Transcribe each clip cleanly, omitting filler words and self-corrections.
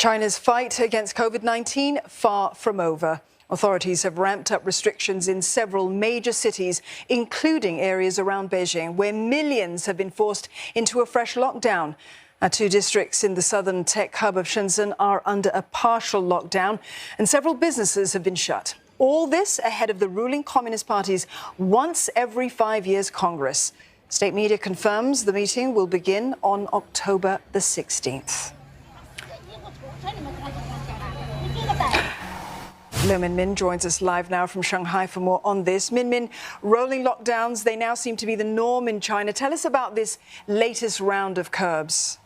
China's fight against COVID-19 far from over. Authorities have ramped up restrictions in several major cities, including areas around Beijing, where millions have been forced into a fresh lockdown. Two districts in the southern tech hub of Shenzhen are under a partial lockdown, and several businesses have been shut. All this ahead of the ruling Communist Party's once every 5 years Congress. State media confirms the meeting will begin on October the 16th. Lo Min joins us live now from Shanghai for more on this. Min, rolling lockdowns, they now seem to be the norm in China. Tell us about this latest round of curbs.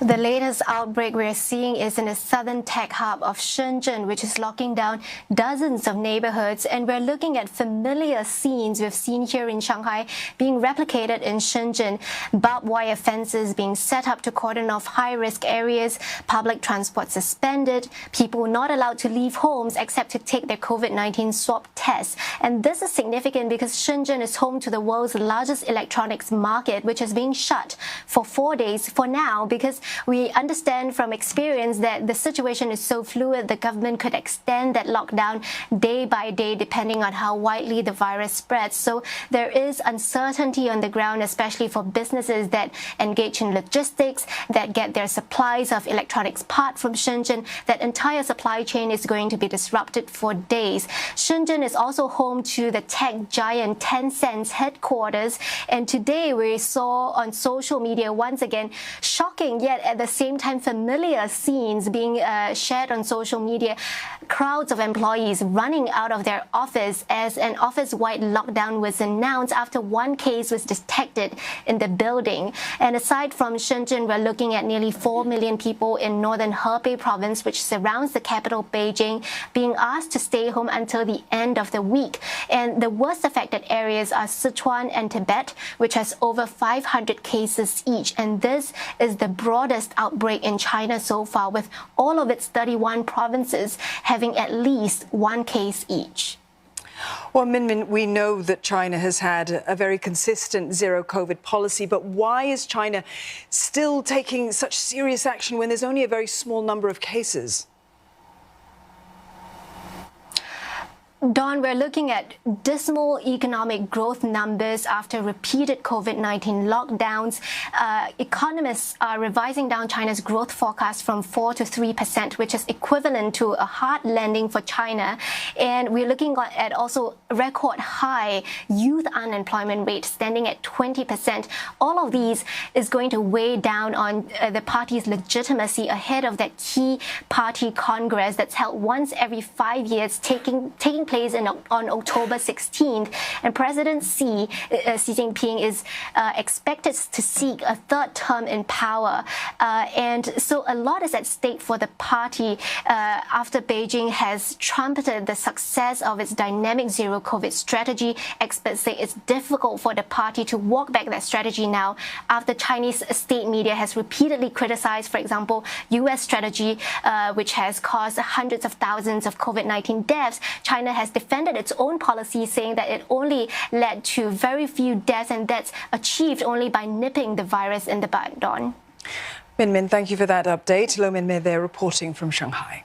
The latest outbreak we're seeing is in the southern tech hub of Shenzhen, which is locking down dozens of neighborhoods. And we're looking at familiar scenes we've seen here in Shanghai being replicated in Shenzhen. Barbed wire fences being set up to cordon off high-risk areas, public transport suspended, people not allowed to leave homes except to take their COVID-19 swab tests. And this is significant because Shenzhen is home to the world's largest electronics market, which is being shut for 4 days for now because we understand from experience that the situation is so fluid, the government could extend that lockdown day by day depending on how widely the virus spreads. So there is uncertainty on the ground, especially for businesses that engage in logistics, that get their supplies of electronics parts from Shenzhen. That entire supply chain is going to be disrupted for days. Shenzhen is also home to the tech giant Tencent's headquarters. And today we saw on social media once again shocking yet at the same time familiar scenes being shared on social media. Crowds of employees running out of their office as an office-wide lockdown was announced after one case was detected in the building. And aside from Shenzhen, we're looking at nearly 4 million people in northern Hebei province, which surrounds the capital Beijing, being asked to stay home until the end of the week. And the worst affected areas are Sichuan and Tibet, which has over 500 cases each. And this is the broadest outbreak in China so far, with all of its 31 provinces having at least one case each. Well, Min, we know that China has had a very consistent zero-COVID policy, but why is China still taking such serious action when there's only a very small number of cases? Dawn, we're looking at dismal economic growth numbers after repeated COVID-19 lockdowns. Economists are revising down China's growth forecast from 4% to 3%, which is equivalent to a hard landing for China. And we're looking at also record high youth unemployment rate standing at 20%. All of these is going to weigh down on the party's legitimacy ahead of that key party congress that's held once every 5 years, taking place on October 16th, and President Xi Jinping is expected to seek a third term in power. And so a lot is at stake for the party after Beijing has trumpeted the success of its dynamic zero-COVID strategy. Experts say it's difficult for the party to walk back that strategy now after Chinese state media has repeatedly criticized, for example, U.S. strategy, which has caused hundreds of thousands of COVID-19 deaths. China has defended its own policy, saying that it only led to very few deaths, and that's achieved only by nipping the virus in the bud. Dawn. Min, thank you for that update. Lo Min there reporting from Shanghai.